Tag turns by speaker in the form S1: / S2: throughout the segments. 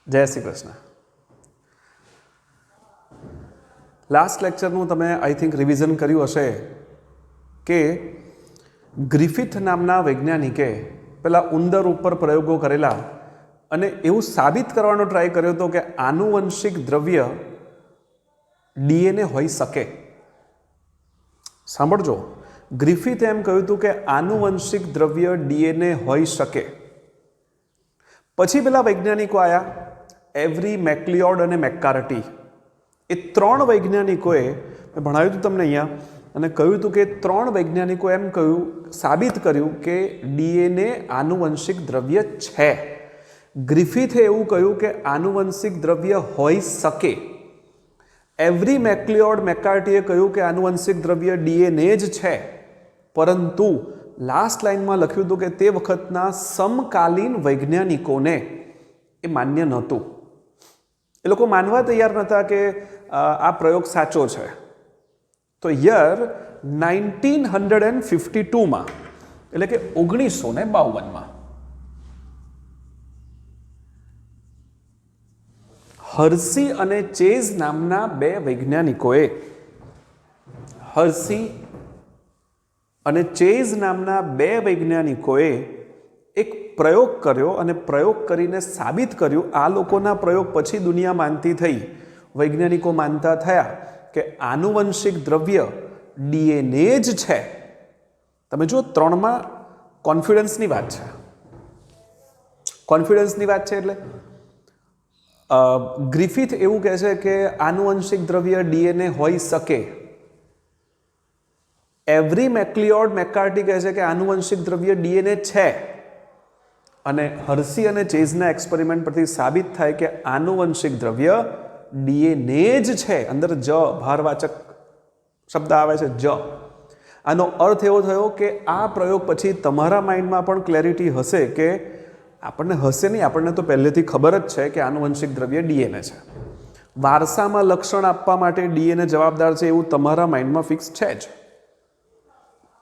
S1: जय श्री कृष्ण। लास्ट लेक्चरનું તમે I think revision કર્યું હશે કે ગ્રિફિથ નામના વૈજ્ઞાનિકે પેલા ઉંદર ઉપર પ્રયોગો કરેલા અને એવું સાબિત કરવાનો ટ્રાય કર્યો હતો કે આનુવંશિક દ્રવ્ય ડીએનએ હોઈ શકે. સાંભળજો, ગ્રિફિથે એમ કહ્યું હતું કે આનુવંશિક દ્રવ્ય ડીએનએ હોઈ શકે. પછી પેલા વૈજ્ઞાનિકો આવ્યા, એવરી, મેકલિયોડ અને મેકકાર્ટી. એ ત્રણ વૈજ્ઞાનિકોએ મેં ભણાવ્યું હતું તમને અહીંયા અને કહ્યું હતું કે ત્રણ વૈજ્ઞાનિકો એમ કહ્યું, સાબિત કર્યું કે ડીએનએ આનુવંશિક દ્રવ્ય છે. ગ્રિફિથે એવું કહ્યું કે આનુવંશિક દ્રવ્ય હોઈ શકે. એવરી, મેકલિયોડ, મેકકાર્ટીએ કહ્યું કે આનુવંશિક દ્રવ્ય ડીએનએ જ છે. પરંતુ લાસ્ટ લાઇનમાં લખ્યું હતું કે તે વખતના સમકાલીન વૈજ્ઞાનિકોને એ માન્ય નહોતું. એ લોકો માનવા તૈયાર નહોતા કે આ પ્રયોગ સાચો છે. તો યર 1952માં એટલે કે 1952માં હર્સી અને ચેઝ નામના બે વૈજ્ઞાનિકોએ એક પ્રયોગ કર્યો અને પ્રયોગ કરીને સાબિત કર્યું. આ લોકોના પ્રયોગ પછી દુનિયા માનતી થઈ, વૈજ્ઞાનિકો માનતા થયા કે આનુવંશિક દ્રવ્ય ડીએનએ જ છે. તમે જુઓ, ત્રણમાં કોન્ફિડન્સની વાત છે. કોન્ફિડન્સની વાત છે એટલે ગ્રિફિથ એવું કહે છે કે આનુવંશિક દ્રવ્ય ડીએનએ હોઈ શકે. એવરી, મેકલિયોડ, મેકકાર્ટી કહે છે કે આનુવંશિક દ્રવ્ય ડીએનએ છે. અને હર્સી અને ચેઝના એક્સપેરિમેન્ટ પરથી સાબિત થાય કે આનુવંશિક દ્રવ્ય ડીએનએ જ છે. અંદર જ ભારવાચક શબ્દ આવે છે, જ. આનો અર્થ એવો થયો કે આ પ્રયોગ પછી તમારા માઇન્ડમાં પણ ક્લેરિટી હશે કે આપણને હશે નહીં, આપણને તો પહેલેથી ખબર જ છે કે આનુવંશિક દ્રવ્ય ડીએનએ છે. વારસામાં લક્ષણ આપવા માટે ડીએનએ જવાબદાર છે એવું તમારા માઇન્ડમાં ફિક્સ છે જ.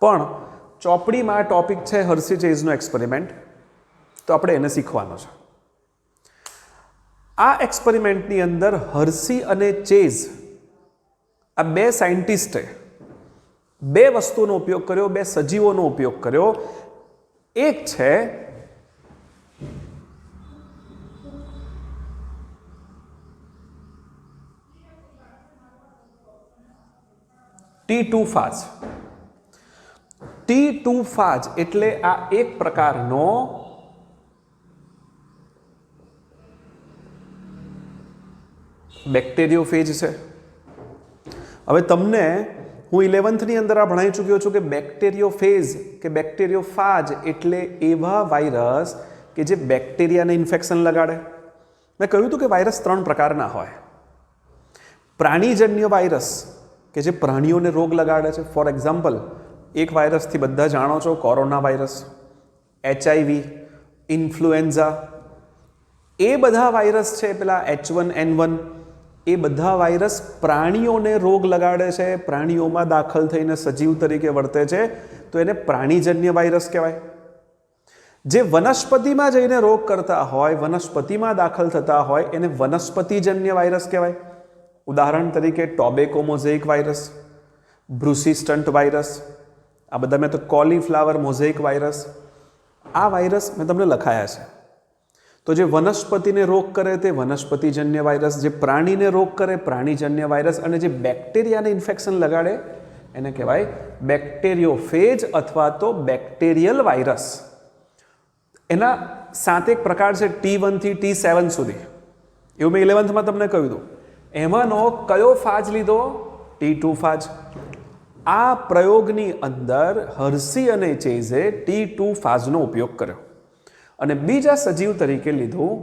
S1: પણ ચોપડીમાં ટોપિક છે હર્સી ચેઝનો એક્સપેરિમેન્ટ, તો આપણે એને શીખવાનો છે. આ એક્સપેરિમેન્ટની અંદર હર્સી અને ચેઝ આ બે સાયન્ટિસ્ટે બે વસ્તુનો ઉપયોગ કર્યો, બે સજીવોનો ઉપયોગ કર્યો. એક છે T2 ફાજ. T2 ફાજ એટલે આ એક પ્રકારનો બેક્ટેરિયોફેજ છે. હવે તમને હું 11th અંદર આ ભણાવી ચૂક્યો છું કે બેક્ટેરિયોફેજ કે બેક્ટેરિયોફાજ એટલે એવા વાયરસ કે જે બેક્ટેરિયાને ઇન્ફેક્શન લગાડે. મેં કહ્યું હતું કે વાયરસ ત્રણ પ્રકારના હોય. પ્રાણીજન્ય વાયરસ કે જે પ્રાણીઓને રોગ લગાડે છે. ફોર એક્ઝામ્પલ, એક વાયરસથી બધા જાણો છો, કોરોના વાયરસ, HIV, ઇન્ફ્લુએન્ઝા. એ બધા વાયરસ છે, પેલા H1N1, એ બધા વાયરસ પ્રાણીઓને રોગ લગાડે છે, પ્રાણીઓમાં દાખલ થઈને સજીવ તરીકે વર્તે છે, તો એને પ્રાણીજન્ય વાયરસ કહેવાય. જે વનસ્પતિમાં જઈને રોગ કરતા હોય, વનસ્પતિમાં દાખલ થતા હોય, એને વનસ્પતિજન્ય વાયરસ કહેવાય. ઉદાહરણ તરીકે ટોબેકો મોઝેઇક વાયરસ, બ્રુસી સ્ટન્ટ વાયરસ, આ બધા મેં તો કોલીફ્લાવર મોઝેઇક વાયરસ. આ વાયરસ મેં તમને લખાયા છે. તો જે વનસ્પતિને રોગ કરે તે વનસ્પતિજન્ય વાયરસ, જે પ્રાણીને રોગ કરે પ્રાણીજન્ય વાયરસ, અને જે બેક્ટેરિયાને ઇન્ફેક્શન લગાડે એને કહેવાય બેક્ટેરિયોફેજ અથવા તો બેક્ટેરિયલ વાયરસ. એના 7 પ્રકાર છે, T1 થી T7 સુધી. એવું મેં 11thમાં તમને કહ્યું હતું. એમાંનો કયો ફાજ લીધો? T2 ફાજ. આ પ્રયોગની અંદર હર્સી અને ચેઝે T2 ફાજનો ઉપયોગ કર્યો અને બીજા સજીવ તરીકે લીધું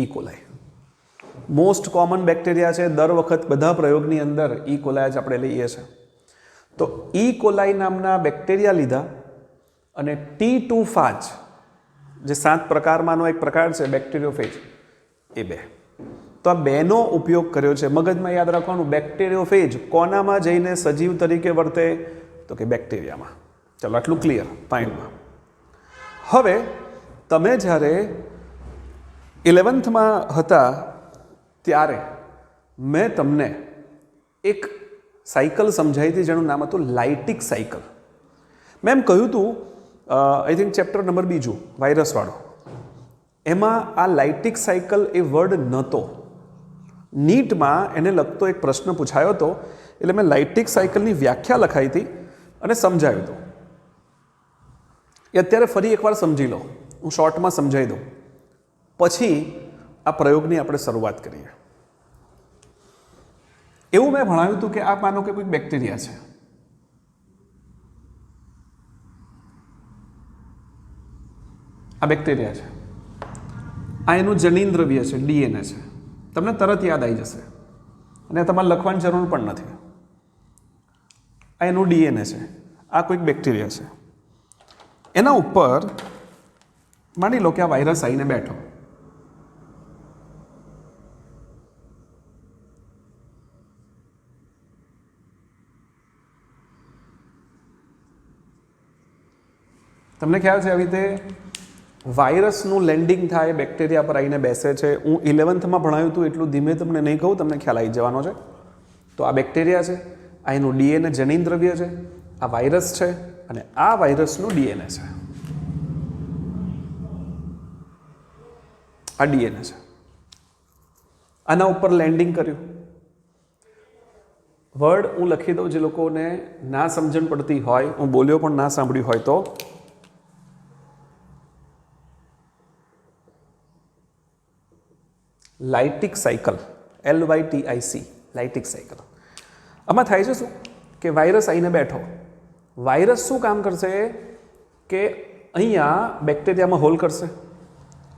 S1: ઇકોલાઈ. મોસ્ટ કોમન બેક્ટેરિયા છે. દર વખત બધા પ્રયોગની અંદર ઇકોલાઈ જ આપણે લઈએ છીએ. તો ઇકોલાઈ નામના બેક્ટેરિયા લીધા અને T2 ફાજ, જે 7 પ્રકારમાંનો એક પ્રકાર છે બેક્ટેરિયોફેજ, એ બે. તો આ બેનો ઉપયોગ કર્યો છે. મગજમાં યાદ રાખવાનું, બેક્ટેરિયોફેજ કોનામાં જઈને સજીવ તરીકે વર્તે? તો કે બેક્ટેરિયામાં. ચાલો, આટલું ક્લિયર માઇન્ડમાં. હવે તમે જ્યારે 11th હતા ત્યારે મેં તમને એક સાયકલ સમજાવી હતી જેનું નામ હતું લાઇટિક સાયકલ. મેં એમ કહ્યું હતું આઈ થિંક ચેપ્ટર નંબર 2 વાયરસવાળો, એમાં આ લાઇટિક સાયકલ એ વર્ડ નહોતો. નીટમાં એને લગતો એક પ્રશ્ન પૂછાયો હતો, એટલે મેં લાઇટિક સાયકલની વ્યાખ્યા લખાઈ હતી અને સમજાવ્યું હતું. એ અત્યારે ફરી એકવાર સમજી લો, હું શોર્ટમાં સમજાવી દઉં, પછી આ પ્રયોગની આપણે શરૂઆત કરીએ. એવું મેં ભણાવ્યું હતું કે આ માનો કે કોઈ બેક્ટેરિયા છે, આ બેક્ટેરિયા છે, આ એનું જનીન દ્રવ્ય છે, ડીએનએ છે. તમને તરત યાદ આવી જશે અને તમારે લખવાની જરૂર પણ નથી. આ એનું ડીએનએ છે, આ કોઈક બેક્ટેરિયા છે. એના ઉપર માની લો કે આ વાયરસ આવીને બેઠો. તમને ખ્યાલ છે આવી રીતે વાયરસનું લેન્ડિંગ થાય, બેક્ટેરિયા પર આવીને બેસે છે. હું 11th ભણાવ્યું હતું એટલું ધીમે તમને નહીં કહું, તમને ખ્યાલ આવી જવાનો છે. તો આ બેક્ટેરિયા છે, આ એનું ડીએનએ જનીન દ્રવ્ય છે, આ વાયરસ છે અને આ વાયરસનું ડીએનએ છે. આ ડીએનએ છે, આના ઉપર લેન્ડિંગ કર્યું. વર્ડ હું લખી દઉં જે લોકોને ના સમજણ પડતી હોય, હું બોલ્યો પણ ના સાંભળ્યું હોય તો. લાઇટિક સાયકલ, LYTIC, લાઇટિક સાયકલ. આમાં થાય છે શું કે વાયરસ આવીને બેઠો. વાયરસ શું કામ કરશે કે અહીંયા બેક્ટેરિયામાં હોલ કરશે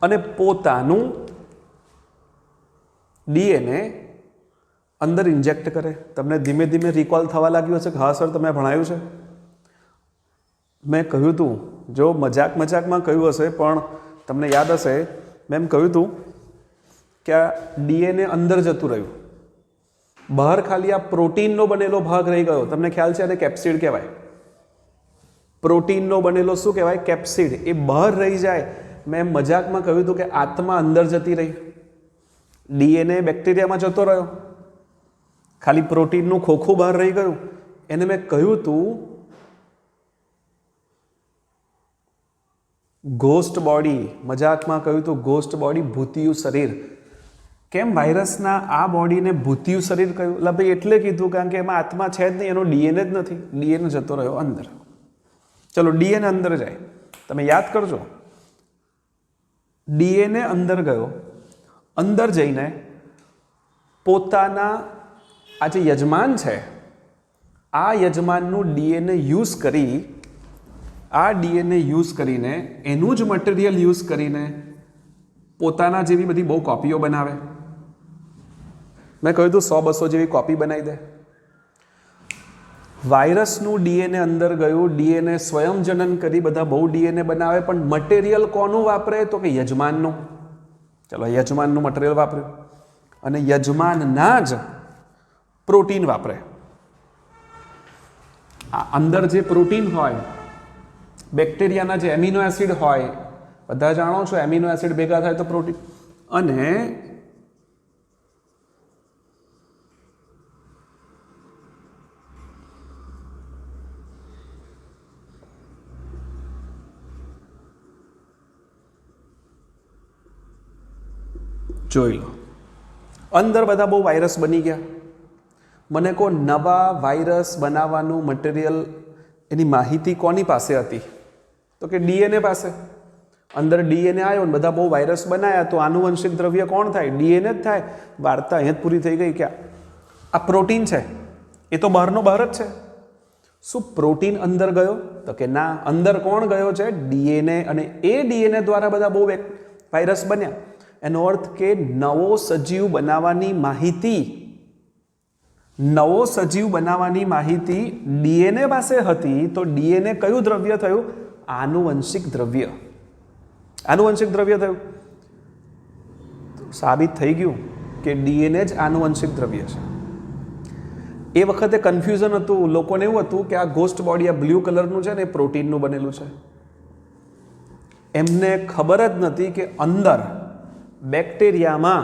S1: અને પોતાનું ડીએનએ અંદર ઇન્જેક્ટ કરે. તમને ધીમે ધીમે રિકોલ થવા લાગ્યું હશે કે હા સર તમે ભણાવ્યું છે. મેં કહ્યું હતું, જો મજાકમાં કહ્યું હશે પણ તમને યાદ હશે, મેં એમ કહ્યું હતું કે આ ડીએનએ અંદર જતું રહ્યું, બહાર ખાલી આ પ્રોટીનનો બનેલો ભાગ રહી ગયો. તમને ખ્યાલ છે, આને કેપ્સિડ કહેવાય. પ્રોટીનનો બનેલો શું કહેવાય? કેપ્સિડ. એ બહાર રહી જાય. મેં મજાકમાં કહ્યું હતું કે આત્મા અંદર જતી રહી, ડીએનએ બેક્ટેરિયામાં જતો રહ્યો, ખાલી પ્રોટીનનું ખોખું બહાર રહી ગયું. એને મેં કહ્યું હતું ઘોસ્ટ બોડી. મજાકમાં કહ્યું હતું ઘોસ્ટ બોડી, ભૂતિયું શરીર. કેમ વાયરસના આ બોડીને ભૂતિયું શરીર કહ્યું? એટલે ભાઈ એટલે કીધું કારણ કે એમાં આત્મા છે જ નહીં, એનો ડીએનએ જ નથી. ડીએનએ જતો રહ્યો અંદર. ચલો ડીએનએ અંદર જાય, તમે યાદ કરજો. ડીએનએ અંદર ગયો, અંદર જઈને પોતાના આ જે યજમાન છે, આ યજમાનનું ડીએનએ યુઝ કરી, આ ડીએનએ યુઝ કરીને, એનું જ મટીરિયલ યુઝ કરીને પોતાના જેવી બધી બહુ કોપીઓ બનાવે. મેં કહ્યું હતું 100-200 જેવી કોપી બનાવી દે. વાયરસનું ડીએનએ અંદર ગયું, ડીએનએ સ્વયંજનન કરી બધા બહુ ડીએનએ બનાવે, પણ મટીરિયલ કોનું વાપરે? તો કે યજમાનનું. ચલો યજમાનનું મટીરિયલ વાપર્યું અને યજમાનના જ પ્રોટીન વાપરે. આ અંદર જે પ્રોટીન હોય, બેક્ટેરિયાના જે એમિનો એસિડ હોય, બધા જાણો છો એમિનો એસિડ ભેગા થાય તો પ્રોટીન. અને જોઈ લો, અંદર બધા બહુ વાયરસ બની ગયા. મને કહો નવા વાયરસ બનાવવાનું મટીરિયલ, એની માહિતી કોની પાસે હતી? તો કે ડીએનએ પાસે. અંદર ડીએનએ આવ્યો ને બધા બહુ વાયરસ બનાવ્યા, તો આનુવંશિક દ્રવ્ય કોણ થાય? ડીએનએ જ થાય. વાર્તા અહીં જ પૂરી થઈ ગઈ કે આ પ્રોટીન છે, એ તો બહારનો બહાર જ છે. શું પ્રોટીન અંદર ગયો? તો કે ના. અંદર કોણ ગયો છે? ડીએનએ. અને એ ડીએનએ દ્વારા બધા બહુ વાયરસ બન્યા. એનો અર્થ કે નવો સજીવ બનાવવાની માહિતી, નવો સજીવ બનાવવાની માહિતી ડીએનએ પાસે હતી. તો ડીએનએ કયું દ્રવ્ય થયું? આનુવંશિક દ્રવ્ય. આનુવંશિક દ્રવ્ય થયું. સાબિત થઈ ગયું કે ડીએનએ જ આનુવંશિક દ્રવ્ય છે. એ વખતે કન્ફ્યુઝન હતું, લોકોને એવું હતું કે આ ઘોસ્ટ બોડી, આ બ્લુ કલરનું છે ને એ પ્રોટીનનું બનેલું છે. એમને ખબર જ નથી કે અંદર બેક્ટેરિયામાં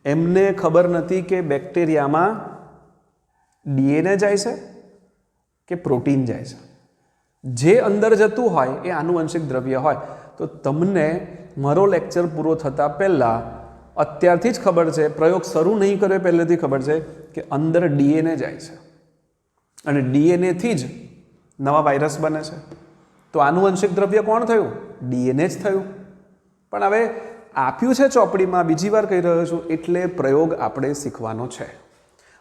S1: એમને ખબર નથી કે બેક્ટેરિયામાં ડીએનએ જાય છે કે પ્રોટીન જાય છે. જે અંદર જતું હોય એ આનુવંશિક દ્રવ્ય હોય. તો તમને મારો લેક્ચર પૂરો થતાં પહેલાં અત્યારથી જ ખબર છે, પ્રયોગ શરૂ નહીં કર્યો પહેલેથી ખબર છે કે અંદર ડીએનએ જાય છે અને ડીએનએથી જ નવા વાયરસ બને છે. તો આનુવંશિક દ્રવ્ય કોણ થયું? ડીએનએ જ થયું. પણ હવે આપ્યું છે ચોપડીમાં, બીજી વાર કહી રહ્યો છું, એટલે પ્રયોગ આપણે શીખવાનો છે.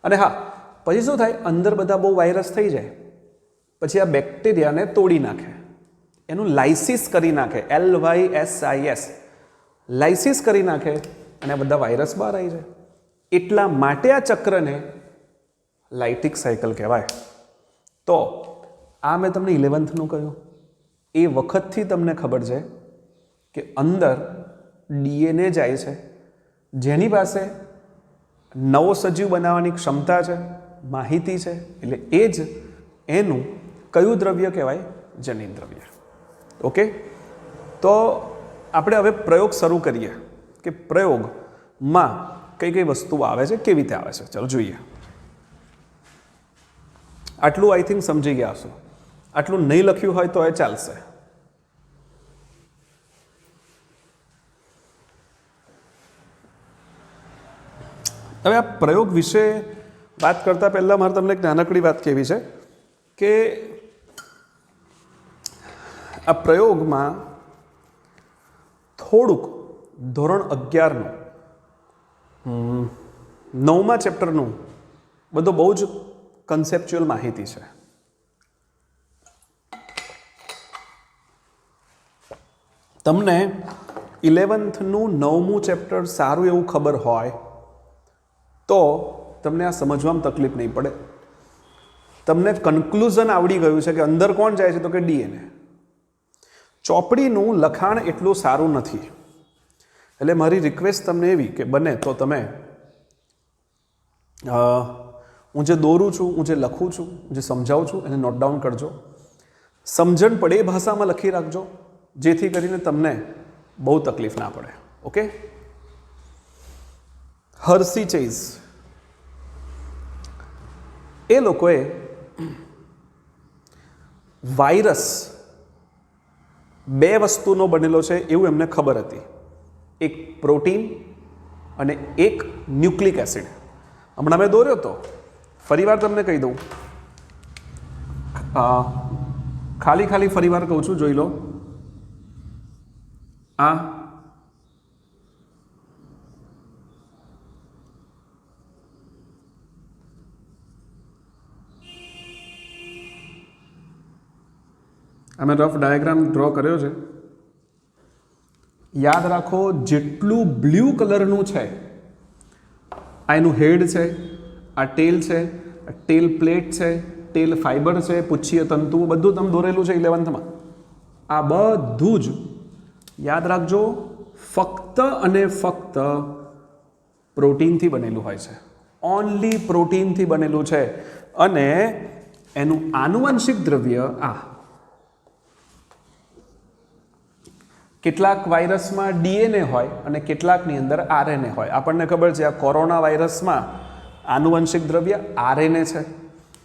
S1: અને હા, પછી શું થાય, અંદર બધા બહુ વાયરસ થઈ જાય, પછી આ બેક્ટેરિયાને તોડી નાખે, એનું લાઇસિસ કરી નાખે, LYSIS, લાઇસિસ કરી નાખે અને આ બધા વાયરસ બહાર આવી જાય. એટલા માટે આ ચક્રને લાઇટિક સાયકલ કહેવાય. તો આ મેં તમને 11thનું કહ્યું. એ વખતથી તમને ખબર છે કે અંદર ડીએનએ જાય છે, જેની પાસે નવો સજીવ બનાવવાની ક્ષમતા છે, માહિતી છે. એટલે એ જ એનું કયું દ્રવ્ય કહેવાય? જનીન દ્રવ્ય. ઓકે, તો આપણે હવે પ્રયોગ શરૂ કરીએ કે પ્રયોગમાં કઈ કઈ વસ્તુઓ આવે છે, કેવી રીતે આવે છે. ચાલો જોઈએ. આટલું આઈ થિંક સમજી ગયા હશો. આટલું નહીં લખ્યું હોય તો એ ચાલશે. હવે આ પ્રયોગ વિશે વાત કરતા પહેલાં મારે તમને એક નાનકડી વાત કહેવી છે કે આ પ્રયોગમાં થોડુંક ધોરણ 11નું 9મા ચેપ્ટરનું બધું બહુ જ કન્સેપ્ચ્યુઅલ માહિતી છે. તમને 11thનું 9મું ચેપ્ટર સારું એવું ખબર હોય તો તમને આ સમજવામાં તકલીફ નહીં પડે. તમને કન્ક્લુઝન આવડી ગયું છે કે અંદર કોણ જાય છે, તો કે ડીએનએ. ચોપડીનું લખાણ એટલું સારું નથી, એટલે મારી રિક્વેસ્ટ તમને એવી કે બને તો તમે હું જે દોરું છું, હું જે લખું છું, હું જે સમજાવું છું એને નોટ ડાઉન કરજો. સમજણ પડે એ ભાષામાં લખી રાખજો, જેથી કરીને તમને બહુ તકલીફ ના પડે. ઓકે. હર્સી ચેઝ એ લોકોએ વાયરસ 2 વસ્તુનો બનેલો છે એવું એમને ખબર હતી. એક પ્રોટીન અને એક ન્યુક્લિક એસિડ. હમણાં મેં દોર્યો હતો, ફરીવાર તમને કહી દઉં, ખાલી ફરીવાર કહું છું, જોઈ લો. આ મેં રફ ડાયાગ્રામ ડ્રો કર્યો છે. યાદ રાખો, જેટલું બ્લુ કલરનું છે આ એનું હેડ છે, આ ટેલ છે, આ ટેલ પ્લેટ છે, ટેલ ફાઈબર છે, પુચ્છીય તંતુ, બધું તમે દોરેલું છે 11thમાં. આ બધું જ યાદ રાખજો, ફક્ત અને ફક્ત પ્રોટીનથી બનેલું હોય છે. ઓનલી પ્રોટીનથી બનેલું છે. અને એનું આનુવંશિક દ્રવ્ય આ. કેટલાક વાયરસમાં ડીએનએ હોય અને કેટલાકની અંદર આરએનએ હોય. આપણને ખબર છે આ કોરોના વાયરસમાં આનુવંશિક દ્રવ્ય આરએનએ છે.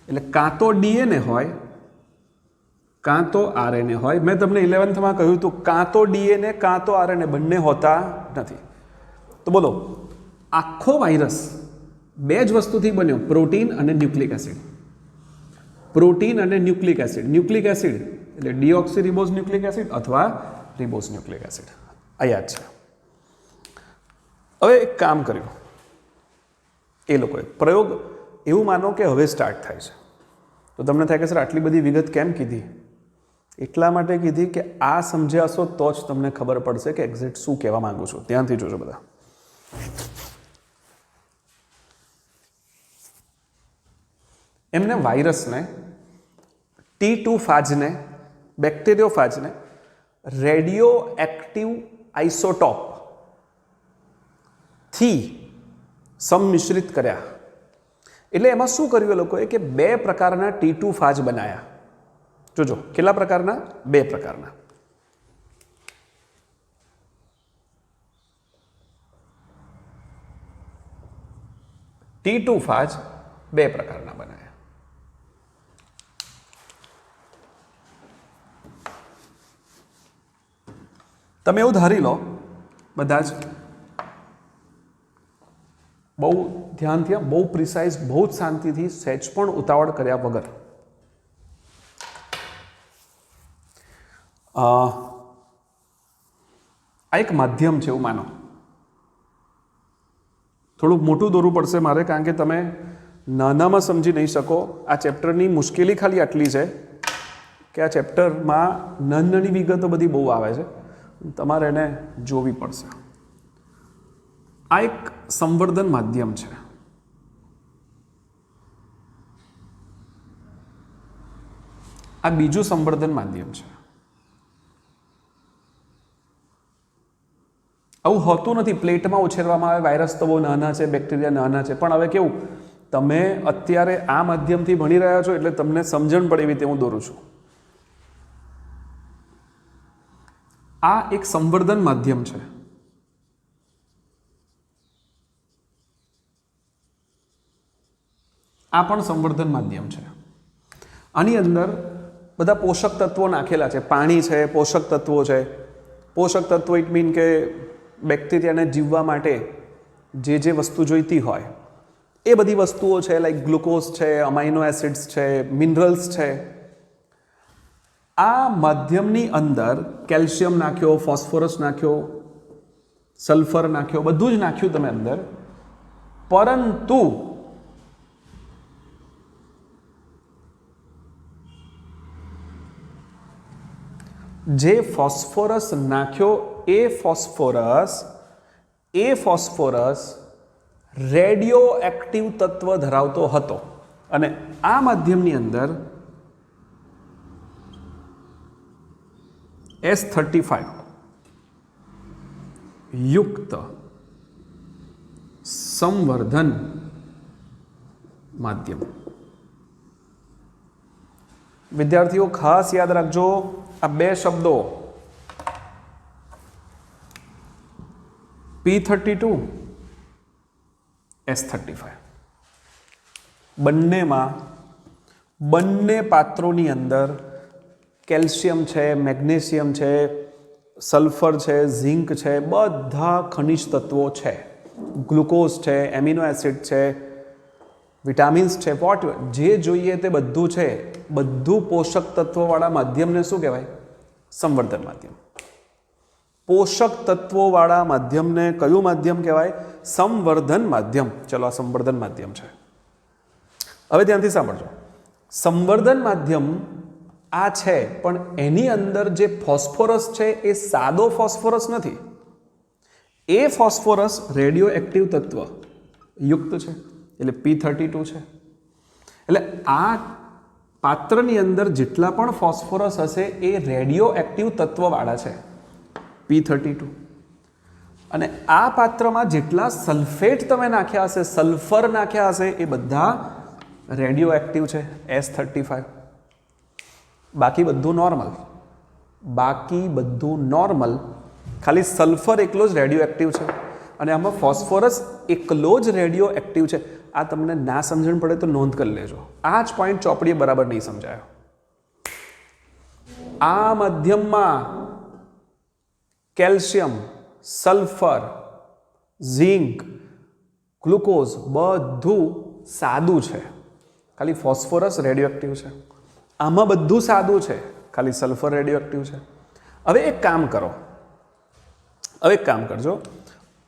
S1: એટલે કાં તો ડીએનએ હોય કાં તો આરએનએ હોય. મેં તમને 11thમાં કહ્યું હતું, કાં તો ડીએનએ કાં તો આરએનએ, બંને હોતા નથી. તો બોલો, આખો વાયરસ 2 જ વસ્તુથી બન્યો, પ્રોટીન અને ન્યુક્લિક એસિડ. પ્રોટીન અને ન્યુક્લિક એસિડ. ન્યુક્લિક એસિડ એટલે ડીઓક્સીરિબોઝ ન્યુક્લિક એસિડ અથવા રિબોઝ ન્યુક્લિક એસિડ. આ યાદ છે. હવે એક કામ કર્યું એ લોકોએ. પ્રયોગ એવું માનો કે હવે સ્ટાર્ટ થાય છે. તો તમને થાય કે સર આટલી બધી વિગત કેમ કીધી? એટલા માટે કીધી કે આ સમજ્યા હશો તો જ તમને ખબર પડશે કે એક્ઝેક્ટ શું કહેવા માંગુ છું. ધ્યાનથી જોજો બધા. એમને વાયરસને, T2 ફાજને, બેક્ટેરિયોફાજને રેડિયો એક્ટિવ આઇસોટોપ થી સંમિશ્રિત કર્યા. એટલે એમાં શું કર્યું એ લોકોએ કે 2 પ્રકારના T2 ફાજ બનાવ્યા. જોજો કેટલા પ્રકારના? 2 પ્રકારના. T2 ફાજ બે પ્રકારના બનાવ્યા. તમે એવું ધારી લો બધા જ, બહુ ધ્યાનથી, બહુ પ્રિસાઇઝ, બહુ જ શાંતિથી, સહેજ પણ ઉતાવળ કર્યા વગર, આ એક માધ્યમ છે એવું માનો. થોડુંક મોટું દોરવું પડશે મારે, કારણ કે તમે નાનામાં સમજી નહીં શકો. આ ચેપ્ટરની મુશ્કેલી ખાલી આટલી છે કે આ ચેપ્ટરમાં નાની નાની વિગતો બધી બહુ આવે છે, તમારે એને જોવી પડશે. આ એક સંવર્ધન માધ્યમ છે. આ બીજું સંવર્ધન માધ્યમ છે. આવું હોતું નથી. પ્લેટમાં ઉછેરવામાં આવે વાયરસ તો બહુ નાના છે, બેક્ટેરિયા નાના છે, પણ હવે કેવું, તમે અત્યારે આ માધ્યમથી ભણી રહ્યા છો એટલે તમને સમજણ પડે એવી રીતે હું દોરું છું. આ એક સંવર્ધન માધ્યમ છે. આ પણ સંવર્ધન માધ્યમ છે. આની અંદર બધા પોષક તત્વો નાખેલા છે. પાણી છે, પોષક તત્વો છે. પોષક તત્વો ઇટ મીન કે બેક્ટેરિયાને જીવવા માટે જે જે વસ્તુ જોઈતી હોય એ બધી વસ્તુઓ છે, લાઈક ગ્લુકોઝ છે, અમાઇનો એસિડ્સ છે, મિનરલ્સ છે. આ માધ્યમની અંદર કેલ્શિયમ નાખ્યો, ફોસ્ફરસ નાખ્યો, સલ્ફર નાખ્યો, બધું જ નાખ્યું તમે અંદર, પરંતુ જે ફોસ્ફરસ નાખ્યો એ ફોસ્ફરસ રેડિયો એક્ટિવ તત્વ ધરાવતો હતો અને આ માધ્યમની અંદર S35 યુક્ત સંવર્ધન માધ્યમ. વિદ્યાર્થીઓ ખાસ યાદ રાખજો આ બે શબ્દો, P32 S35. બંને પાત્રોની અંદર કેલ્શિયમ છે, મેગ્નેશિયમ છે, સલ્ફર છે, ઝિંક છે, બધા ખનિજ તત્વો છે, ગ્લુકોઝ છે, એમિનો એસિડ છે, વિટામિન્સ છે, વોટ જે જોઈએ તે બધું છે. બધું પોષક તત્વોવાળા માધ્યમને શું કહેવાય? સંવર્ધન માધ્યમ. પોષક તત્વોવાળા માધ્યમને કયું માધ્યમ કહેવાય? સંવર્ધન માધ્યમ. ચલો, આ સંવર્ધન માધ્યમ છે. હવે ધ્યાનથી સાંભળજો. સંવર્ધન માધ્યમ આ છે, પણ એની અંદર જે ફોસ્ફરસ છે એ સાદો ફોસ્ફરસ નથી. એ ફોસ્ફરસ રેડિયો એક્ટિવ તત્વ યુક્ત છે, એટલે P32 છે. એટલે આ પાત્રની અંદર જેટલા પણ ફોસ્ફરસ હશે એ રેડિયો એક્ટિવ તત્વવાળા છે, P32. અને આ પાત્રમાં જેટલા સલ્ફેટ તમે નાખ્યા હશે, સલ્ફર નાખ્યા હશે, એ બધા રેડિયો એક્ટિવ છે, S35. બાકી બધું નોર્મલ. ખાલી સલ્ફર એકલો જ રેડિયો એક્ટિવ છે અને આમાં ફોસ્ફરસ એકલો જ રેડિયો એક્ટિવ છે. આ તમને ના સમજણ પડે તો નોંધ કરી લેજો. આ જ પોઈન્ટ ચોપડીએ બરાબર નહીં સમજાયો. આ માધ્યમમાં કેલ્શિયમ, સલ્ફર, ઝિંક, ગ્લુકોઝ બધું સાદું છે, ખાલી ફોસ્ફરસ રેડિયો એક્ટિવ છે. આમાં બધું સાદું છે, ખાલી સલ્ફર રેડિયો એક્ટિવ છે. હવે એક કામ કરજો.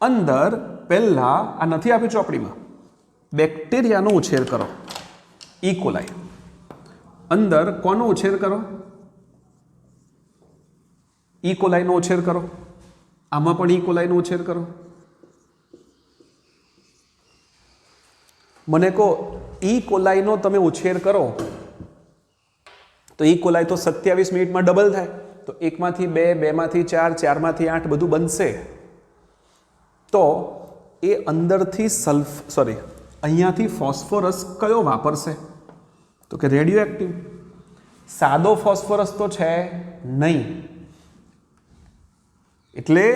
S1: અંદર પહેલા આ નથી આપ્યું ચોપડીમાં, બેક્ટેરિયાનો ઉછેર કરો, ઇકોલાઈ. અંદર કોનો ઉછેર કરો? ઇકોલાઈનો ઉછેર કરો. આમાં પણ ઇકોલાઈનો ઉછેર કરો. મને કહો, ઇકોલાઈનો તમે ઉછેર કરો તો ઇકોલાઈ તો 27 મિનિટમાં ડબલ થાય, તો 1 માંથી 2, 2 માંથી 4, 4 માંથી 8 બધું બનશે. તો એ અંદરથી અહીંયાથી ફોસ્ફરસ કયો વાપરશે? તો કે રેડિયો એક્ટિવ. સાદો ફોસ્ફરસ તો છે નહીં. એટલે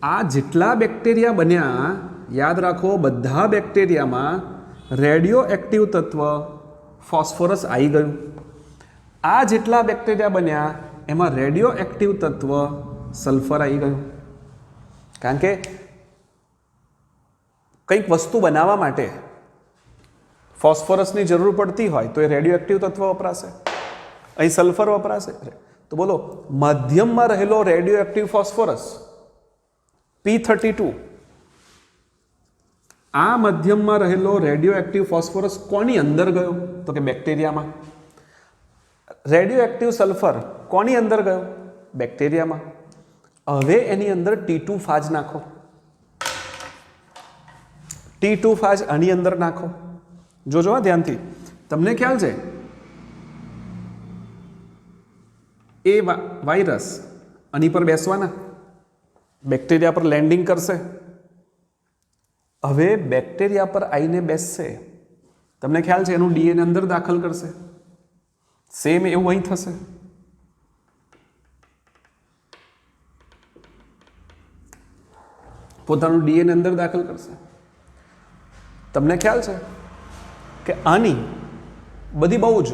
S1: આ જેટલા બેક્ટેરિયા બન્યા, યાદ રાખો, બધા બેક્ટેરિયામાં રેડિયો એક્ટિવ તત્વ ફોસ્ફરસ આવી ગયું. આ જેટલા બેક્ટેરિયા બન્યા એમાં રેડિયો એક્ટિવ તત્વ સલ્ફર આવી ગયું. કારણ કે કંઈક વસ્તુ બનાવવા માટે ફોસ્ફરસની જરૂર પડતી હોય તો એ રેડિયો એક્ટિવ તત્વ વપરાશે. અહીં સલ્ફર વપરાશે. તો બોલો, મધ્યમમાં રહેલો રેડિયો એક્ટિવ ફોસ્ફરસ P32, આ મધ્યમમાં રહેલો રેડિયો એક્ટિવ ફોસ્ફરસ કોની અંદર ગયો? તો કે બેક્ટેરિયામાં. રેડિયો એક્ટિવ સલ્ફર કોની અંદર ગયો? બેક્ટેરિયામાં. હવે એની અંદર T2 ફાજ નાખો. T2 ફાજ આની અંદર નાખો. જોજો ધ્યાનથી, તમને ખ્યાલ છે એ વાયરસ આની પર બેસવાના, બેક્ટેરિયા પર લેન્ડિંગ કરશે. હવે બેક્ટેરિયા પર આવીને બેસશે, તમને ખ્યાલ છે એનું ડીએનએ અંદર દાખલ કરશે. સેમ એવું અહીં થશે. પોતાનું ડીએનએ અંદર દાખલ કરશે. તમને ખ્યાલ છે કે આની બધી બહુ જ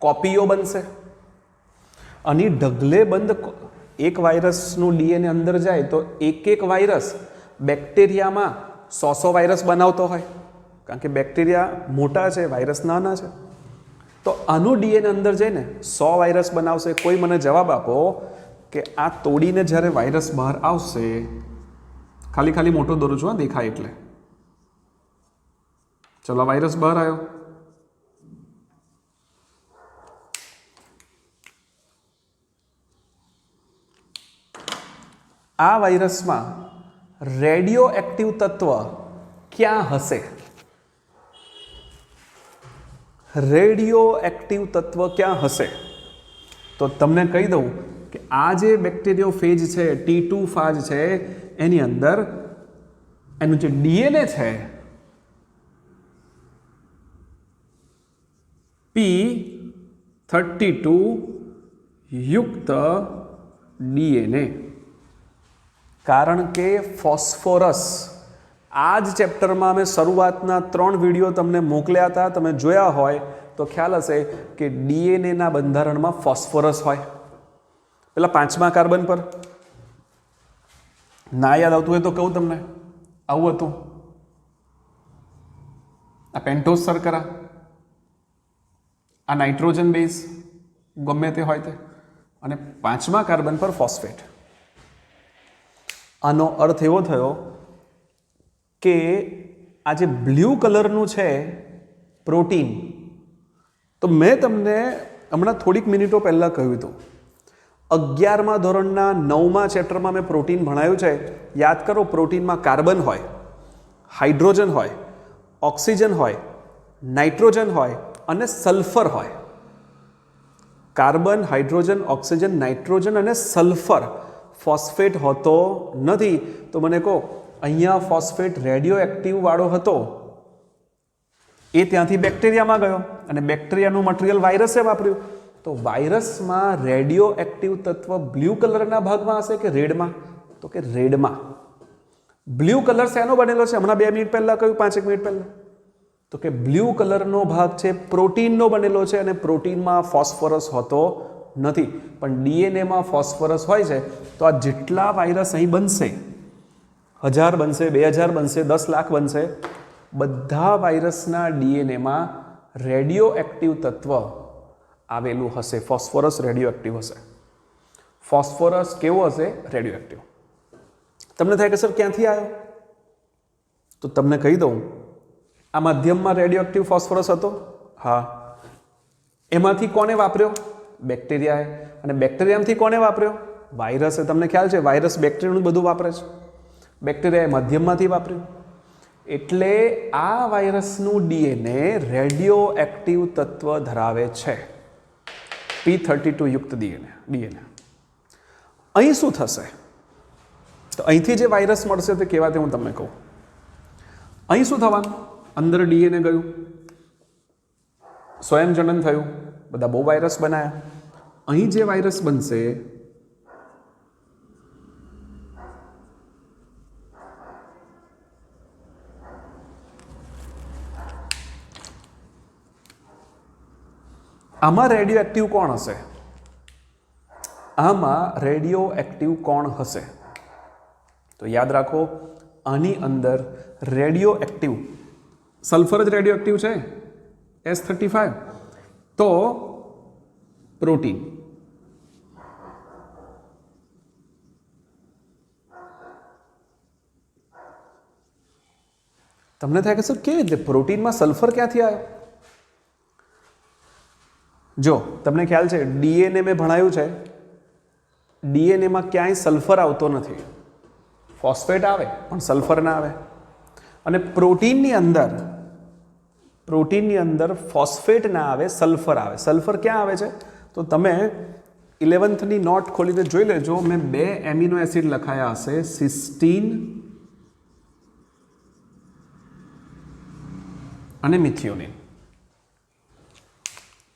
S1: કોપીઓ બનશે. આની ઢગલે બંધ એક વાયરસનું ડીએનએ અંદર જાય તો એક વાયરસ બેક્ટેરિયામાં 100 વાયરસ બનાવતો હોય. કારણ કે બેક્ટેરિયા મોટા છે, વાયરસ નાના છે. તો આનું ડીએનએ અંદર જઈને 100 વાયરસ બનાવશે. કોઈ મને જવાબ આપો કે આ તોડીને જ્યારે વાયરસ બહાર આવશે, ખાલી મોટો દોરું છું, દેખાય એટલે. ચલો, વાયરસ બહાર આવ્યો. આ વાયરસમાં રેડિયો એક્ટિવ તત્વ ક્યાં હશે? રેડિયો એક્ટિવ તત્વ ક્યાં હશે? તો તમને કહી દઉં કે આ જે બેક્ટેરિયો ફેજ છે, T2 ફાજ છે, એની અંદર એનું જે ડીએનએ છે P32 યુક્ત ડીએનએ. કારણ કે ફોસ્ફરસ, આ જ ચેપ્ટરમાં મેં શરૂઆતના 3 વિડીયો તમને મોકલ્યા હતા, તમે જોયા હોય તો ખ્યાલ હશે કે ડીએનએના બંધારણમાં ફોસ્ફરસ હોય. પેલા 5મા કાર્બન પર ના યાદ આવતું હોય તો કહું તમને, આવું હતું. આ પેન્ટોઝ શર્કરા, આ નાઇટ્રોજન બેઝ, ગમે તે હોય તે, અને 5મા કાર્બન પર ફોસ્ફેટ. આનો અર્થ એવો થયો કે આ જે બ્લુ કલરનું છે પ્રોટીન, તો મેં તમને હમણાં થોડીક મિનિટો પહેલાં કહ્યું હતું, 11મા ધોરણના 9મા ચેપ્ટરમાં મેં પ્રોટીન ભણાવ્યું છે. યાદ કરો, પ્રોટીનમાં કાર્બન હોય, હાઇડ્રોજન હોય, ઓક્સિજન હોય, નાઇટ્રોજન હોય અને સલ્ફર હોય. કાર્બન, હાઇડ્રોજન, ઓક્સિજન, નાઇટ્રોજન અને સલ્ફર. ફોસ્ફેટ હોતો નથી. તો મને કહો, અહીંયા ફોસ્ફેટ રેડિયો એક્ટિવ વાળો હતો, એ ત્યાંથી બેક્ટેરિયામાં ગયો અને બેક્ટેરિયાનું મટીરિયલ વાયરસે વાપર્યું. તો વાયરસમાં રેડિયો એક્ટિવ તત્વ બ્લુ કલરના ભાગમાં હશે કે રેડમાં? તો કે રેડમાં. બ્લુ કલર શેનો બનેલો છે? હમણાં 2 મિનિટ પહેલા કહ્યું, 5 મિનિટ પહેલા. તો કે બ્લુ કલરનો ભાગ છે પ્રોટીનનો બનેલો છે, અને પ્રોટીનમાં ફોસ્ફરસ હોતો નથી. પણ ડીએનએમાં ફોસ્ફરસ હોય છે. તો આ જેટલા વાયરસ અહીં બનશે, 1000 બનશે, 2000 બનશે, 10 લાખ બનશે, બધા વાયરસના ડીએનએમાં રેડિયો એક્ટિવ તત્વ આવેલું હશે. ફોસ્ફરસ રેડિયો એક્ટિવ હશે. ફોસ્ફરસ કેવો હશે? Radio active. તમને થાય કે સર ક્યાંથી આવ્યો? તો તમને કહી દઉં, આ માધ્યમમાં રેડિયો એક્ટિવ ફોસ્ફરસ હતો. હા. એમાંથી કોને વાપર્યો? બેક્ટેરિયાએ. અને બેક્ટેરિયામાંથી કોને વાપર્યો? વાયરસે. તમને ખ્યાલ છે, વાયરસ બેક્ટેરિયાનું બધું વાપરે છે. બેક્ટેરિયાએ માધ્યમમાંથી વાપર્યું. એટલે આ વાયરસનું ડીએનએ રેડિયો એક્ટિવ તત્વ ધરાવે છે, P32 યુક્ત ડીએનએ. અહીં શું થશે? તો અહીંથી જે વાયરસ મળશે તે કેવા, તે હું તમને કહું. અહીં શું થવાનું? અંદર ડીએનએ ગયું, સ્વયંજનન થયું, બધા બહુ વાયરસ બનાયા. અહીં જે વાયરસ બનશે આમાં રેડિયો એક્ટિવ કોણ હશે? આમાં રેડિયો એક્ટિવ કોણ હશે? તો યાદ રાખો, આની અંદર રેડિયો એક્ટિવ સલ્ફર જ રેડિયો એક્ટિવ છે, S35, તો પ્રોટીન. તમને થાય કે સર કેવી રીતે પ્રોટીનમાં સલ્ફર ક્યાંથી આવ્યો? જો તમને ખ્યાલ છે, ડીએનએ મેં ભણાયું છે, ડીએનએમાં ક્યાંય સલ્ફર આવતો નથી. ફોસ્ફેટ આવે પણ સલ્ફર ના આવે. અને પ્રોટીનની અંદર ફોસ્ફેટ ના આવે, સલ્ફર આવે. સલ્ફર ક્યાં આવે છે? તો તમે 11th નોટ ખોલીને જોઈ લેજો. મેં 2 એમિનો એસિડ લખાયા હશે, સિસ્ટીન અને મિથિયોનિન.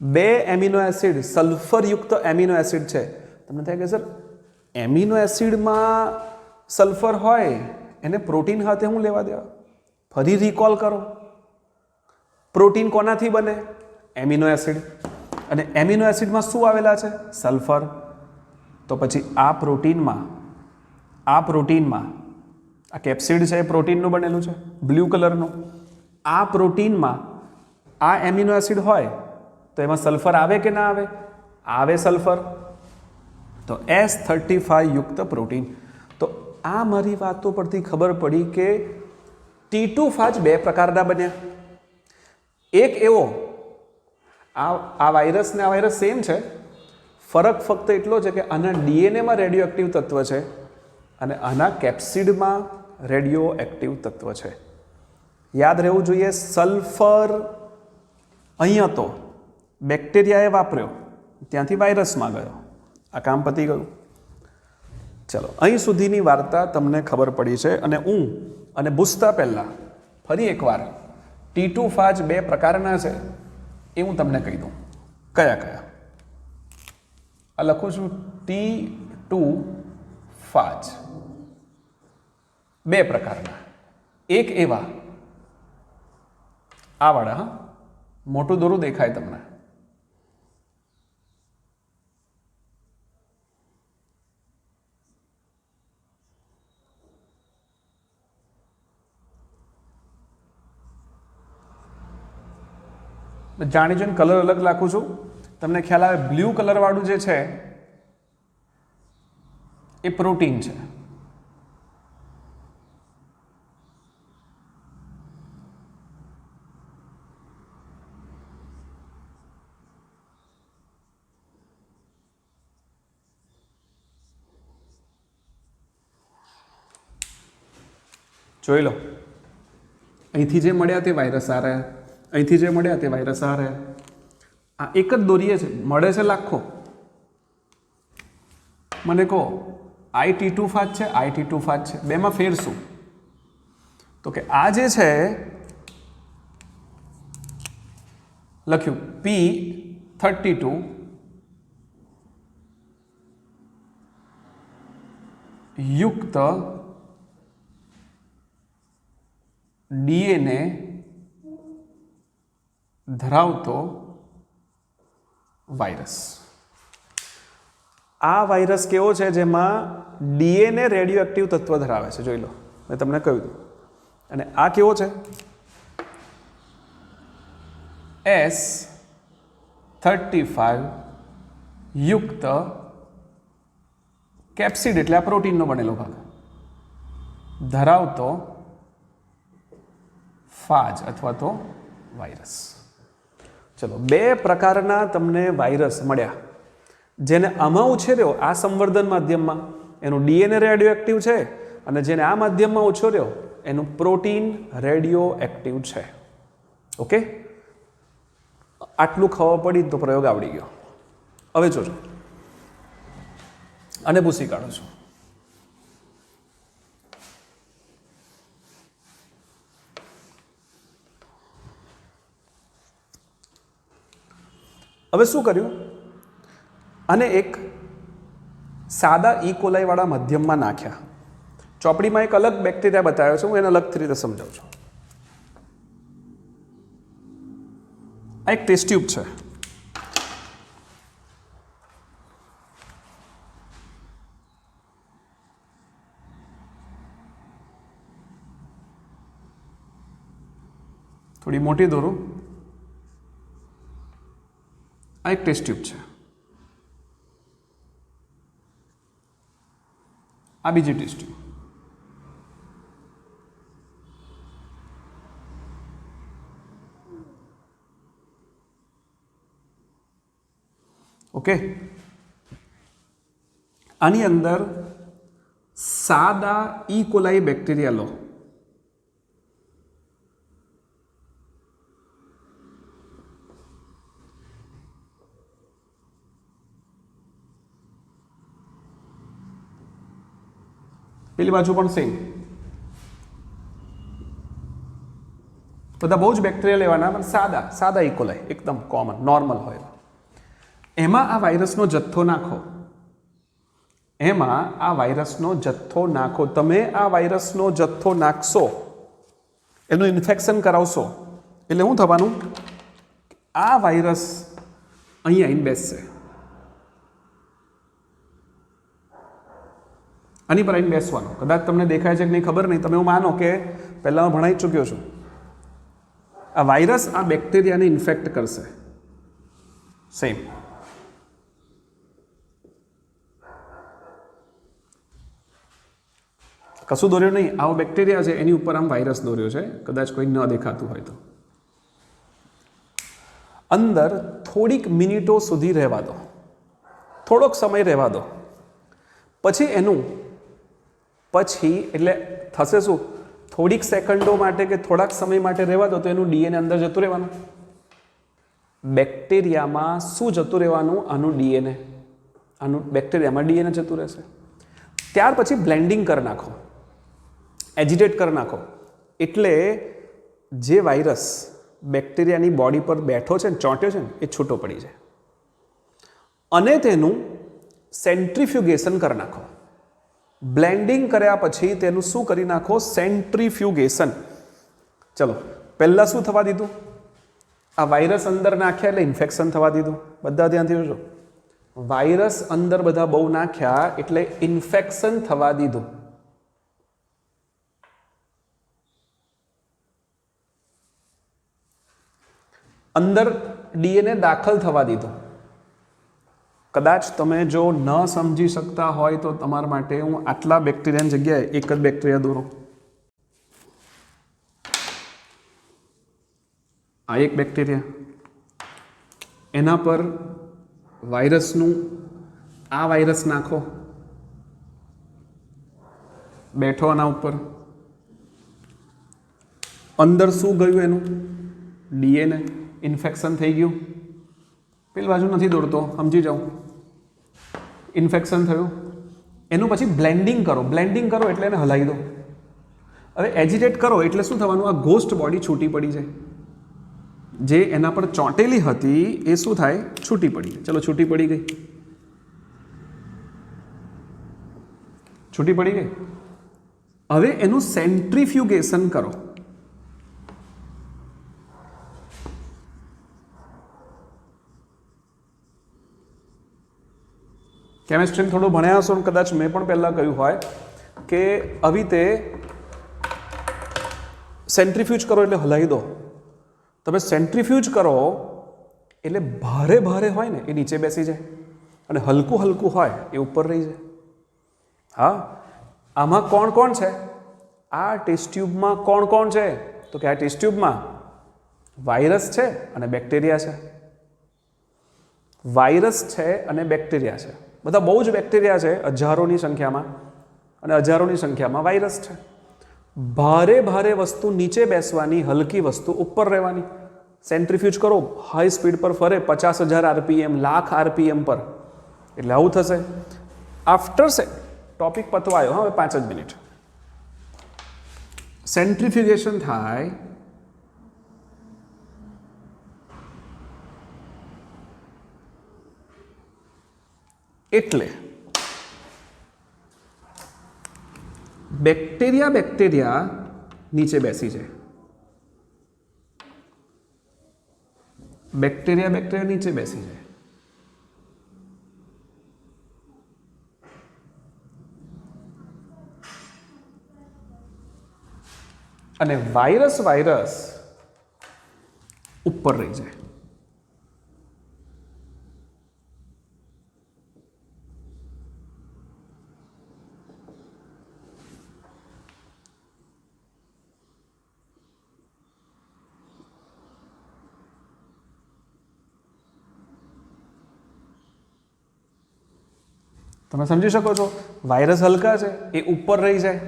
S1: 2 એમિનો એસિડ સલ્ફરયુક્ત એમિનો એસિડ છે. તમને થાય કે સર એમિનો એસિડમાં સલ્ફર હોય એને પ્રોટીન સાથે હું લેવા દેવા? ફરી રિકોલ કરો, પ્રોટીન કોનાથી બને? Amino acid. અને એમિનો એસિડમાં શું આવેલા છે? સલ્ફર. તો પછી આ પ્રોટીનમાં આ કેપ્સિડ છે એ પ્રોટીનનું બનેલું છે, બ્લુ કલરનું. આ પ્રોટીનમાં આ એમિનો એસિડ હોય તો એમાં સલ્ફર આવે કે ના આવે? આવે સલ્ફર. તો S35 યુક્ત પ્રોટીન. તો આ મારી વાતો પરથી ખબર પડી કે T2 ફાજ 2 પ્રકારના બન્યા. એક એવો, આ વાયરસ ને આ વાયરસ સેમ છે, ફરક ફક્ત એટલો છે કે આના ડીએનએમાં રેડિયો એક્ટિવ તત્વ છે અને આના કેપ્સિડમાં રેડિયો એક્ટિવ તત્વ છે. યાદ રહેવું જોઈએ, સલ્ફર અહીંયા તો બેક્ટેરિયાએ વાપર્યો, ત્યાંથી વાયરસમાં ગયો. આ કામ પતી ગયું. ચલો, અહીં સુધીની વાર્તા તમને ખબર પડી છે. અને પૂછતા પહેલાં ફરી એકવાર T2 ફાજ 2 પ્રકારના છે એ હું તમને કહી દઉં. કયા કયા? આ લખું છું, T2 ફાજ 2 પ્રકારના. એક એવા, આ વાળા, હા, મોટું દોરું દેખાય તમને. જાણી જોઈને કલર અલગ નાખું છું, તમને ખ્યાલ આવે. બ્લુ કલર વાળું જે છે એ પ્રોટીન છે. જોઈ લો, અહીંથી જે મળ્યા તે વાયરસ આ રહ્યા, અહીંથી જે મળ્યા તે વાયરસ આ રહ્યા. આ એક જ દોરીએ છે, મળે છે લાખો. મને કહો, T2 ફાજ છે, T2 ફાજ છે, બેમાં ફેર શું? તો કે આ જે છે લખ્યું P32 યુક્ત ડીએનએ ધરાવતો વાયરસ. આ વાયરસ કેવો છે? જેમાં ડીએનએ રેડિયો એક્ટિવ તત્વ ધરાવે છે. જોઈ લો, મેં તમને કહ્યું હતું. અને આ કેવો છે? S35 યુક્ત કેપ્સિડ, એટલે આ પ્રોટીનનો બનેલો ભાગ ધરાવતો ફાજ અથવા તો વાયરસ. ચલો, 2 પ્રકારના તમને વાયરસ મળ્યા, જેને આમાં ઉછેર્યો આ સંવર્ધન માધ્યમમાં એનું ડીએનએ રેડિયો એક્ટિવ છે, અને જેને આ માધ્યમમાં ઉછેર્યો એનું પ્રોટીન રેડિયો એક્ટિવ છે. ઓકે, આટલું ખબર પડી તો પ્રયોગ આવડી ગયો. હવે જોજો અને ભૂસી કાઢો છો. હવે શું કર્યું? અને એક સાદા ઇકોલાઈ વાળા માધ્યમમાં નાખ્યા. ચોપડીમાં એક અલગ બેક્ટેરિયા બતાવ્યો છે, હું એને અલગથી રીતે સમજાવું છું. આ એક ટેસ્ટ ટ્યુબ છે. થોડી મોટી દોરું. આ એક ટેસ્ટ ટ્યુબ છે, આ બીજી ટેસ્ટ ટ્યુબ. ઓકે, આની અંદર સાદા ઈ કોલાઈ બેક્ટેરિયા લો. પેલી બાજુ પણ સેમ. બધા બહુ જ બેક્ટેરિયા લેવાના, પણ સાદા સાદા ઈ કોલાઈ એકદમ કોમન નોર્મલ હોય. એમાં આ વાયરસનો જથ્થો નાખો. એમાં આ વાયરસનો જથ્થો નાખો. તમે આ વાયરસનો જથ્થો નાખશો, એનું ઇન્ફેક્શન કરાવશો, એટલે શું થવાનું? આ વાયરસ અહીંયા આવીને બેસશે, આની પર આવીને બેસવાનું. કદાચ તમને દેખાય છે કે નહીં ખબર નહીં, તમે એવું માનો કે પહેલાં હું ભણાઈ ચૂક્યો છું. આ વાયરસ આ બેક્ટેરિયાને ઇન્ફેક્ટ કરશે. સેમ કશું દોર્યું નહીં, આવો બેક્ટેરિયા છે એની ઉપર આમ વાયરસ દોર્યો છે, કદાચ કોઈ ન દેખાતું હોય તો. અંદર થોડીક મિનિટો સુધી રહેવા દો, થોડોક સમય રહેવા દો. પછી એટલે થશે શું? થોડીક સેકન્ડો માટે કે થોડાક સમય માટે રહેવા દો તો એનું ડીએનએ અંદર જતું રહેવાનું. બેક્ટેરિયામાં શું જતું રહેવાનું? આનું ડીએનએ. આનું બેક્ટેરિયામાં ડીએનએ જતું રહેશે. ત્યાર પછી બ્લેન્ડિંગ કરી નાખો, એજિટેટ કરી નાખો, એટલે જે વાયરસ બેક્ટેરિયાની બોડી પર બેઠો છે ને, ચોંટ્યો છે ને, એ છૂટો પડી જાય. અને તેનું સેન્ટ્રીફ્યુગેશન કરી નાખો. બ્લેન્ડિંગ કર્યા પછી તેનું શું કરી નાખો? સેન્ટ્રીફ્યુગેશન. ચલો, પહેલાં શું થવા દીધું? આ વાયરસ અંદર નાખ્યા એટલે ઇન્ફેક્શન થવા દીધું. બધા ધ્યાનથી જોજો, વાયરસ અંદર બધા બહુ નાખ્યા એટલે ઇન્ફેક્શન થવા દીધું. અંદર ડીએનએ દાખલ થવા દીધું. કદાચ તમે જો ન સમજી શકતા હોય તો તમારા માટે હું આટલા બેક્ટેરિયાની જગ્યાએ એક જ બેક્ટેરિયા દોરું. આ એક બેક્ટેરિયા, એના પર વાયરસનું આ વાયરસ નાખો, બેઠો આના ઉપર. અંદર શું ગયું? એનું ડીએનએ. ઇન્ફેક્શન થઈ ગયું. પેલી બાજુ નથી દોડતો, સમજી જાઓ. ઇન્ફેક્શન થયું. એનું પછી બ્લેન્ડિંગ કરો. બ્લેન્ડિંગ કરો એટલે એને હલાવી દો. હવે એજિટેટ કરો એટલે શું થવાનું? આ ઘોસ્ટ બોડી છૂટી પડી જાય. જે એના પર ચોંટેલી હતી એ શું થાય? છૂટી પડી જાય. ચલો, છૂટી પડી ગઈ. છૂટી પડી ગઈ. હવે એનું સેન્ટ્રીફ્યુગેશન કરો. કેમેસ્ટ્રીમાં થોડું ભણ્યા હશો, કદાચ મેં પણ પહેલાં કહ્યું હોય કે આવી રીતે સેન્ટ્રીફ્યુજ કરો એટલે હલાવી દો. તમે સેન્ટ્રીફ્યુજ કરો એટલે ભારે ભારે હોય ને એ નીચે બેસી જાય, અને હલકું હલકું હોય એ ઉપર રહી જાય. હા, આમાં કોણ કોણ છે? આ ટેસ્ટ ટ્યુબમાં કોણ કોણ છે? તો કે આ ટેસ્ટ ટ્યુબમાં વાયરસ છે અને બેક્ટેરિયા છે. વાયરસ છે અને બેક્ટેરિયા છે. બધા બહુ જ બેક્ટેરિયા છે, હજારોની સંખ્યામાં, અને હજારોની સંખ્યામાં વાયરસ છે. ભારે ભારે વસ્તુ નીચે બેસવાની, હલકી વસ્તુ ઉપર રહેવાની. સેન્ટ્રીફ્યુજ કરો, હાઈ સ્પીડ પર ફરે, 50,000 RPM, લાખ RPM પર, એટલે આવું થશે. આફ્ટર ટોપિક પતવાયો, હવે 5 જ મિનિટ. સેન્ટ્રીફ્યુગેશન થાય એટલે બેક્ટેરિયા નીચે બેસી જાય. બેક્ટેરિયા નીચે બેસી જાય. અને વાયરસ ઉપર રહી જાય. તમે સમજી શકો છો, વાયરસ હલકા છે એ ઉપર રહી જાય,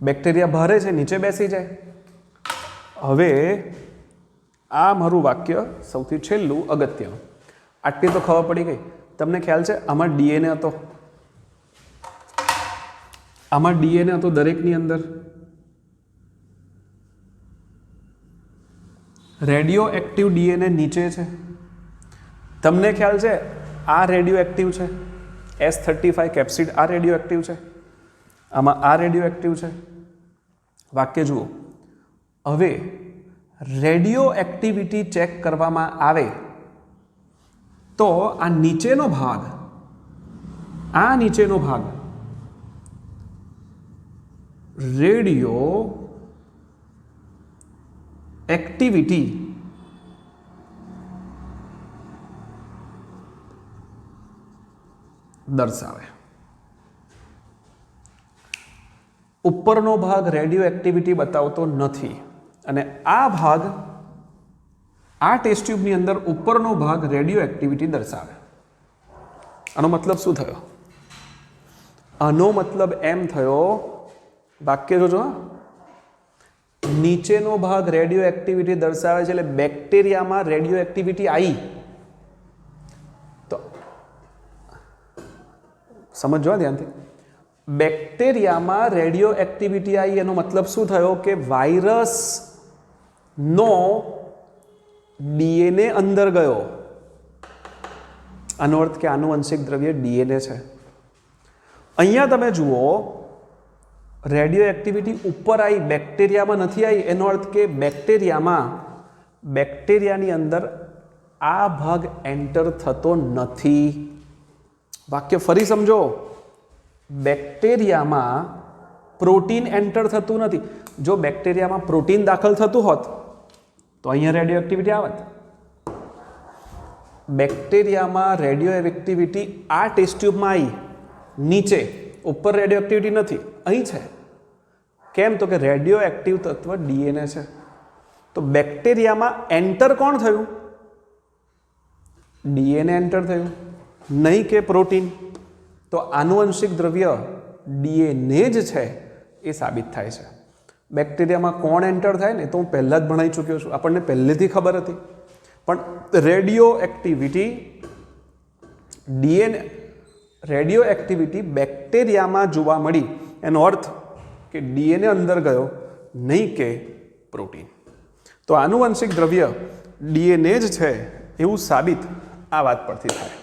S1: બેક્ટેરિયા ભારે છે નીચે બેસી જાય. હવે આ મારું વાક્ય સૌથી છેલ્લું અગત્યનું. આટલી તો ખબર પડી ગઈ. તમને ખ્યાલ છે આમાં ડીએનએ હતો, આમાં ડીએનએ હતો દરેકની અંદર. રેડિયો એક્ટિવ ડીએનએ નીચે છે. તમને ખ્યાલ છે આ રેડિયો એક્ટિવ છે, S35 કેપ્સિડ આ રેડિયો એક્ટિવ છે, આમાં આ રેડિયો એક્ટિવ છે. વાક્ય જુઓ. હવે રેડિયો એક્ટિવિટી ચેક કરવામાં આવે તો આ નીચેનો ભાગ રેડિયો એક્ટિવિટી દર્શાવે. ઉપરનો ભાગ રેડિયો એક્ટિવિટી બતાવતો નથી અને આ ભાગ આ ટેસ્ટ ટ્યુબની અંદર ઉપરનો ભાગ રેડિયો એક્ટિવિટી દર્શાવે. આનો મતલબ શું થયો? આનો મતલબ એમ થયો, વાક્ય જોજો, નીચેનો ભાગ રેડિયો એક્ટિવિટી દર્શાવે છે એટલે બેક્ટેરિયામાં રેડિયો એક્ટિવિટી આવી. તો સમજો ધ્યાનથી, બેક્ટેરિયામાં રેડિયો એક્ટિવિટી આવી એનો મતલબ શું થયો કે વાયરસ નો ડીએનએ અંદર ગયો. આનો અર્થ કે આનુવંશિક દ્રવ્ય ડીએનએ છે. અહીંયા તમે જુઓ રેડિયો એક્ટિવિટી ઉપર આવી, બેક્ટેરિયામાં નથી આવી. એનો અર્થ કે બેક્ટેરિયાની અંદર આ ભાગ એન્ટર થતો નથી. વાક્ય ફરી સમજો. બેક્ટેરિયામાં પ્રોટીન એન્ટર થતું નથી. જો બેક્ટેરિયામાં પ્રોટીન દાખલ થતું હોત તો અહીંયા રેડિયો એક્ટિવિટી આવત. બેક્ટેરિયામાં રેડિયો એક્ટિવિટી આ ટેસ્ટ ટ્યુબમાં આવી, નીચે, ઉપર રેડિયો એક્ટિવિટી નથી, અહીં છે. કેમ? તો કે રેડિયો એક્ટિવ તત્વ ડીએનએ છે. તો બેક્ટેરિયામાં એન્ટર કોણ થયું? ડીએનએ એન્ટર થયું, નહીં કે પ્રોટીન. તો આનુવંશિક દ્રવ્ય ડીએનએ જ છે એ સાબિત થાય છે. બેક્ટેરિયામાં કોણ એન્ટર થાય ને તો હું પહેલાં જ ભણાવી ચૂક્યો છું, આપણને પહેલેથી ખબર હતી. પણ રેડિયો એક્ટિવિટી બેક્ટેરિયામાં જોવા મળી, એનો અર્થ કે ડીએનએ અંદર ગયો, નહીં કે પ્રોટીન. તો આનુવંશિક દ્રવ્ય ડીએનએ જ છે એવું સાબિત આ વાત પરથી થાય.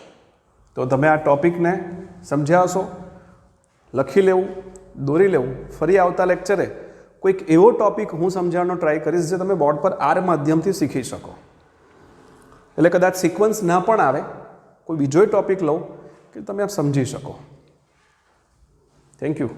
S1: તો તમે આ ટોપિકને સમજ્યા હશો. લખી લેવું, દોરી લેવું. ફરી આવતા લેક્ચરે કોઈક એવો ટોપિક હું સમજાવવાનો ટ્રાય કરીશ જે તમે બોર્ડ પર આર માધ્યમથી શીખી શકો. એટલે કદાચ સિક્વન્સ ના પણ આવે, કોઈ બીજો ટોપિક લઉં કે તમે આપ સમજી શકો. Thank you.